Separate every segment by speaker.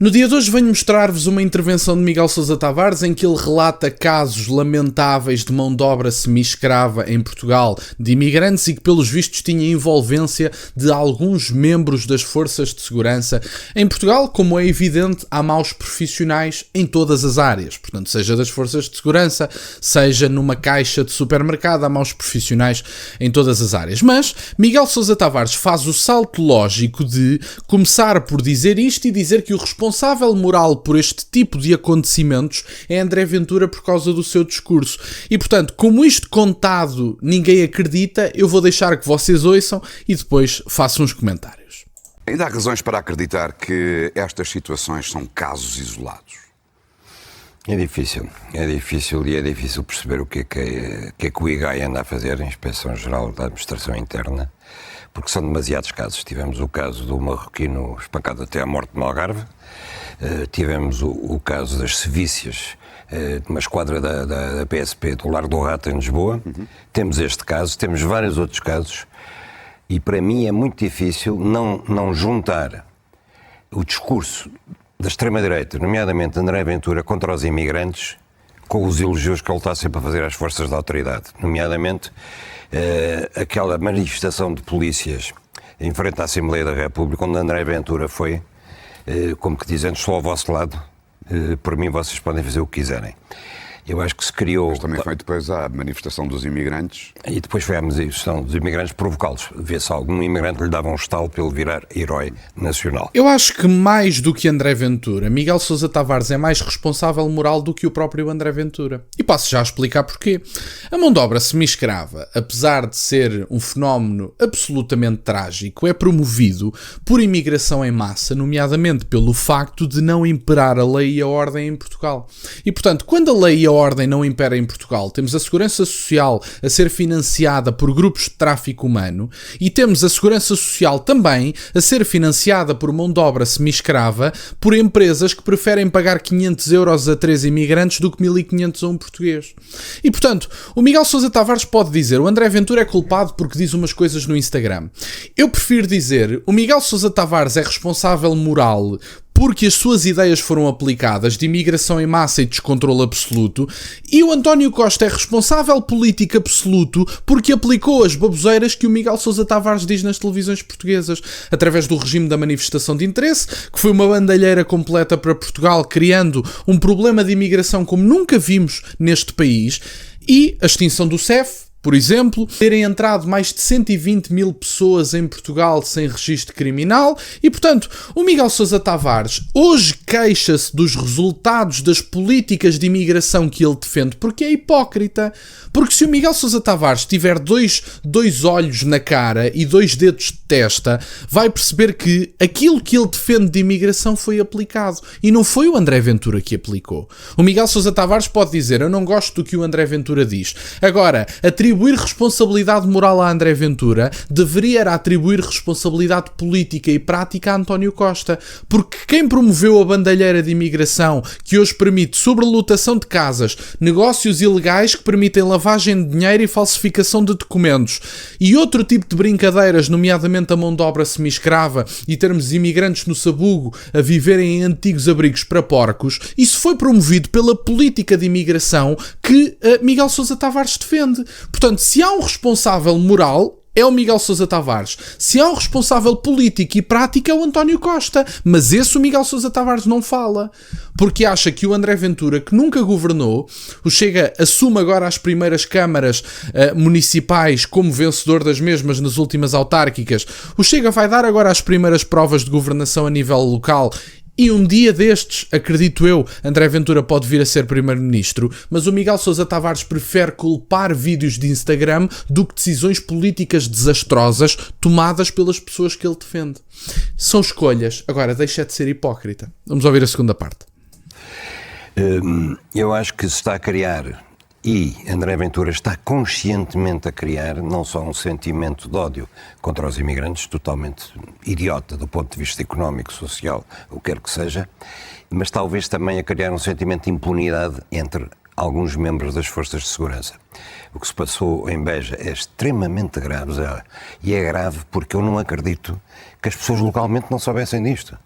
Speaker 1: No dia de hoje venho mostrar-vos uma intervenção de Miguel Sousa Tavares em que ele relata casos lamentáveis de mão de obra semi-escrava em Portugal de imigrantes e que pelos vistos tinha envolvência de alguns membros das forças de segurança. Em Portugal, como é evidente, há maus profissionais em todas as áreas, portanto, seja das forças de segurança, seja numa caixa de supermercado, há maus profissionais em todas as áreas. Mas Miguel Sousa Tavares faz o salto lógico de começar por dizer isto e dizer que o responsável moral por este tipo de acontecimentos é André Ventura por causa do seu discurso. E, portanto, como isto contado ninguém acredita, eu vou deixar que vocês ouçam e depois façam uns comentários.
Speaker 2: Ainda há razões para acreditar que estas situações são casos isolados?
Speaker 3: É difícil perceber o que é que o IGAI anda a fazer, a Inspeção-Geral da Administração Interna, porque são demasiados casos. Tivemos o caso do marroquino espancado até à morte no Algarve, tivemos o caso das sevícias de uma esquadra da PSP do Largo do Rato em Lisboa, temos este caso, temos vários outros casos, e para mim é muito difícil não juntar o discurso da extrema-direita, nomeadamente André Ventura, contra os imigrantes, com os elogios que ele está sempre a fazer às forças da autoridade, nomeadamente aquela manifestação de polícias em frente à Assembleia da República, onde André Ventura foi, como que dizendo, estou ao vosso lado, por mim vocês podem fazer o que quiserem. Eu acho que se criou...
Speaker 2: Mas também foi depois a manifestação dos imigrantes.
Speaker 3: E depois foi a manifestação dos imigrantes provocá-los. Vê-se algum imigrante lhe dava um estalo para ele virar herói nacional.
Speaker 1: Eu acho que mais do que André Ventura, Miguel Sousa Tavares é mais responsável moral do que o próprio André Ventura. E passo já a explicar porquê. A mão de obra semi-escrava, apesar de ser um fenómeno absolutamente trágico, é promovido por imigração em massa, nomeadamente pelo facto de não imperar a lei e a ordem em Portugal. E, portanto, quando a lei e a ordem não impera em Portugal, temos a segurança social a ser financiada por grupos de tráfico humano e temos a segurança social também a ser financiada por mão de obra semi-escrava por empresas que preferem pagar 500 euros a 3 imigrantes do que 1.500 a um português. E, portanto, o Miguel Sousa Tavares pode dizer o André Ventura é culpado porque diz umas coisas no Instagram. Eu prefiro dizer o Miguel Sousa Tavares é responsável moral porque as suas ideias foram aplicadas de imigração em massa e descontrole absoluto, e o António Costa é responsável político absoluto porque aplicou as baboseiras que o Miguel Sousa Tavares diz nas televisões portuguesas, através do regime da manifestação de interesse, que foi uma bandalheira completa para Portugal, criando um problema de imigração como nunca vimos neste país, e a extinção do CEF, por exemplo, terem entrado mais de 120 mil pessoas em Portugal sem registro criminal e, portanto, o Miguel Sousa Tavares hoje queixa-se dos resultados das políticas de imigração que ele defende porque é hipócrita. Porque se o Miguel Sousa Tavares tiver dois olhos na cara e 2 dedos de testa, vai perceber que aquilo que ele defende de imigração foi aplicado e não foi o André Ventura que aplicou. O Miguel Sousa Tavares pode dizer, eu não gosto do que o André Ventura diz. Agora, atribuir responsabilidade moral a André Ventura deveria atribuir responsabilidade política e prática a António Costa, porque quem promoveu a bandalheira de imigração que hoje permite sobrelotação de casas, negócios ilegais que permitem lavagem de dinheiro e falsificação de documentos e outro tipo de brincadeiras, nomeadamente a mão de obra semi-escrava e termos imigrantes no sabugo a viverem em antigos abrigos para porcos, isso foi promovido pela política de imigração que Miguel Sousa Tavares defende. Portanto, se há um responsável moral, é o Miguel Sousa Tavares. Se há um responsável político e prático, é o António Costa. Mas esse o Miguel Sousa Tavares não fala. Porque acha que o André Ventura, que nunca governou, o Chega assume agora as primeiras câmaras municipais como vencedor das mesmas nas últimas autárquicas. O Chega vai dar agora as primeiras provas de governação a nível local. E um dia destes, acredito eu, André Ventura pode vir a ser primeiro-ministro, mas o Miguel Sousa Tavares prefere culpar vídeos de Instagram do que decisões políticas desastrosas tomadas pelas pessoas que ele defende. São escolhas. Agora, deixa de ser hipócrita. Vamos ouvir a segunda parte.
Speaker 3: Eu acho que se está a criar, e André Ventura está conscientemente a criar, não só um sentimento de ódio contra os imigrantes, totalmente idiota do ponto de vista económico, social, o que quer que seja, mas talvez também a criar um sentimento de impunidade entre alguns membros das forças de segurança. O que se passou em Beja é extremamente grave, e é grave porque eu não acredito que as pessoas localmente não soubessem disto.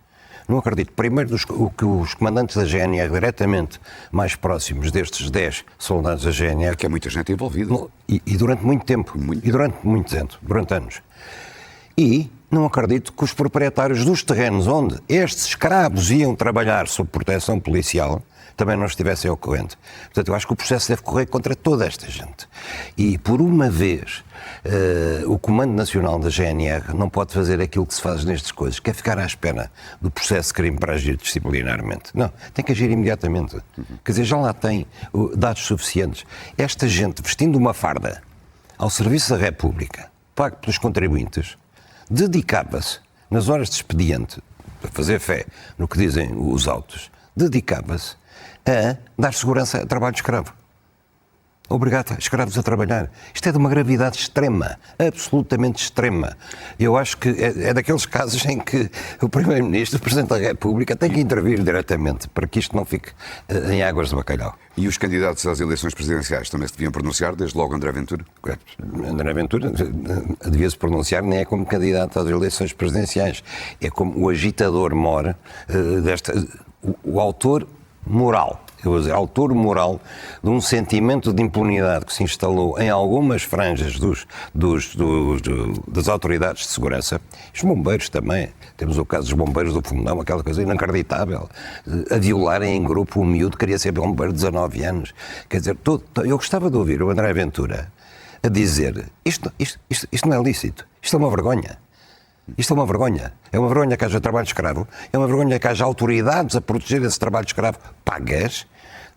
Speaker 3: Não acredito. Primeiro, que os comandantes da GNR, diretamente mais próximos destes 10 soldados da GNR...
Speaker 2: Que é muita gente envolvida.
Speaker 3: E durante muito tempo. E durante durante anos. E não acredito que os proprietários dos terrenos onde estes escravos iam trabalhar sob proteção policial também não estivessem ao corrente. Portanto, eu acho que o processo deve correr contra toda esta gente. E, por uma vez, o Comando Nacional da GNR não pode fazer aquilo que se faz nestas coisas, que é ficar à espera do processo de crime para agir disciplinarmente. Não, tem que agir imediatamente. Quer dizer, já lá tem dados suficientes. Esta gente, vestindo uma farda ao serviço da República, pago pelos contribuintes, dedicava-se, nas horas de expediente, a fazer fé no que dizem os autos, dedicava-se a dar segurança a trabalho escravo. Obrigar escravos a trabalhar. Isto é de uma gravidade extrema, absolutamente extrema. Eu acho que é daqueles casos em que o Primeiro-Ministro, o Presidente da República, tem que intervir diretamente para que isto não fique em águas de bacalhau.
Speaker 2: E os candidatos às eleições presidenciais também se deviam pronunciar, desde logo André Ventura?
Speaker 3: André Ventura devia-se pronunciar nem é como candidato às eleições presidenciais, é como o agitador mor o autor moral. Eu vou dizer, autor moral de um sentimento de impunidade que se instalou em algumas franjas das autoridades de segurança. Os bombeiros também. Temos o caso dos bombeiros do Fundão, aquela coisa inacreditável. A violarem em grupo um miúdo que queria ser bombeiro de 19 anos. Quer dizer, eu gostava de ouvir o André Ventura a dizer isto não é lícito, isto é uma vergonha. Isto é uma vergonha. É uma vergonha que haja trabalho escravo, é uma vergonha que haja autoridades a proteger esse trabalho escravo pagas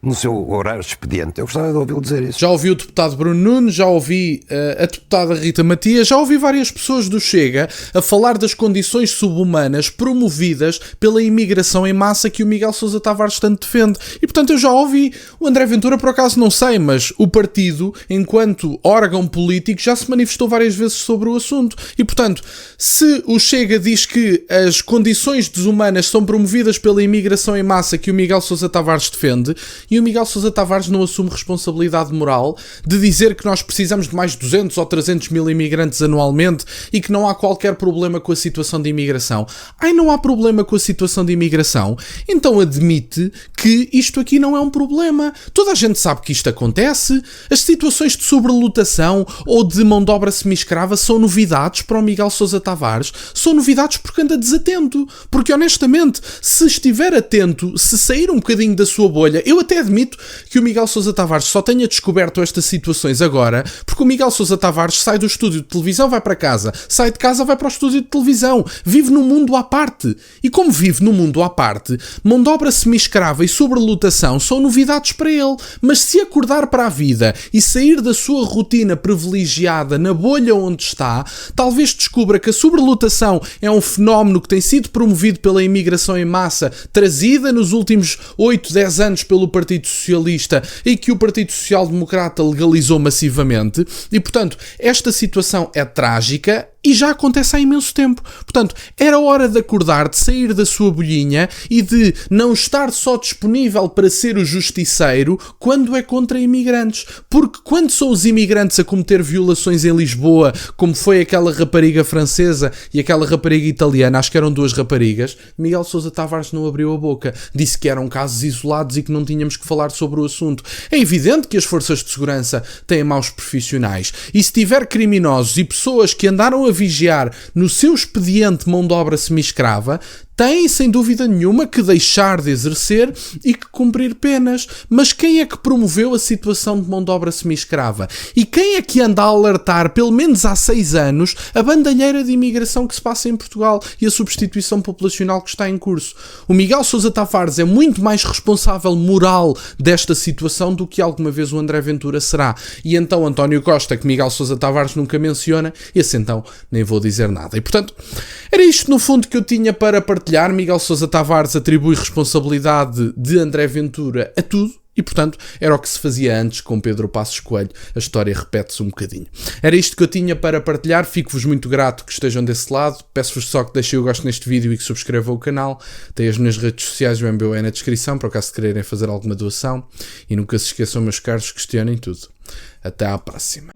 Speaker 3: no seu horário de expediente. Eu gostava de ouvi-lo dizer isso.
Speaker 1: Já ouvi o deputado Bruno Nunes, já ouvi a deputada Rita Matias, já ouvi várias pessoas do Chega a falar das condições subhumanas promovidas pela imigração em massa que o Miguel Sousa Tavares tanto defende. E, portanto, eu já ouvi o André Ventura, por acaso não sei, mas o partido, enquanto órgão político, já se manifestou várias vezes sobre o assunto. E, portanto, se o Chega diz que as condições desumanas são promovidas pela imigração em massa que o Miguel Sousa Tavares defende, e o Miguel Sousa Tavares não assume responsabilidade moral de dizer que nós precisamos de mais 200 ou 300 mil imigrantes anualmente e que não há qualquer problema com a situação de imigração. Não há problema com a situação de imigração? Então admite que isto aqui não é um problema. Toda a gente sabe que isto acontece. As situações de sobrelotação ou de mão de obra semi-escrava são novidades para o Miguel Sousa Tavares. São novidades porque anda desatento. Porque, honestamente, se estiver atento, se sair um bocadinho da sua bolha, eu até admito que o Miguel Sousa Tavares só tenha descoberto estas situações agora, porque o Miguel Sousa Tavares sai do estúdio de televisão, vai para casa, sai de casa, vai para o estúdio de televisão, vive num mundo à parte. E como vive num mundo à parte, mão de obra semi-escrava e sobrelotação são novidades para ele. Mas se acordar para a vida e sair da sua rotina privilegiada na bolha onde está, talvez descubra que a sobrelotação é um fenómeno que tem sido promovido pela imigração em massa, trazida nos últimos 8, 10 anos pelo Partido Socialista e que o Partido Social Democrata legalizou massivamente. E, portanto, esta situação é trágica e já acontece há imenso tempo. Portanto, era hora de acordar, de sair da sua bolhinha e de não estar só disponível para ser o justiceiro quando é contra imigrantes. Porque quando são os imigrantes a cometer violações em Lisboa, como foi aquela rapariga francesa e aquela rapariga italiana, acho que eram 2 raparigas, Miguel Sousa Tavares não abriu a boca. Disse que eram casos isolados e que não tínhamos que falar sobre o assunto. É evidente que as forças de segurança têm maus profissionais. E se tiver criminosos e pessoas que andaram a vigiar no seu expediente mão de obra semi-escrava, têm, sem dúvida nenhuma, que deixar de exercer e que cumprir penas. Mas quem é que promoveu a situação de mão de obra semi-escrava? E quem é que anda a alertar, pelo menos há 6 anos, a bandalheira de imigração que se passa em Portugal e a substituição populacional que está em curso? O Miguel Sousa Tavares é muito mais responsável moral desta situação do que alguma vez o André Ventura será. E então António Costa, que Miguel Sousa Tavares nunca menciona, esse então nem vou dizer nada. E portanto, era isto no fundo que eu tinha para partilhar. Miguel Sousa Tavares atribui responsabilidade de André Ventura a tudo e, portanto, era o que se fazia antes com Pedro Passos Coelho. A história repete-se um bocadinho. Era isto que eu tinha para partilhar. Fico-vos muito grato que estejam desse lado. Peço-vos só que deixem o gosto neste vídeo e que subscrevam o canal. Tem as minhas redes sociais, o MBO é na descrição, para o caso de quererem fazer alguma doação. E nunca se esqueçam, meus caros, questionem tudo. Até à próxima.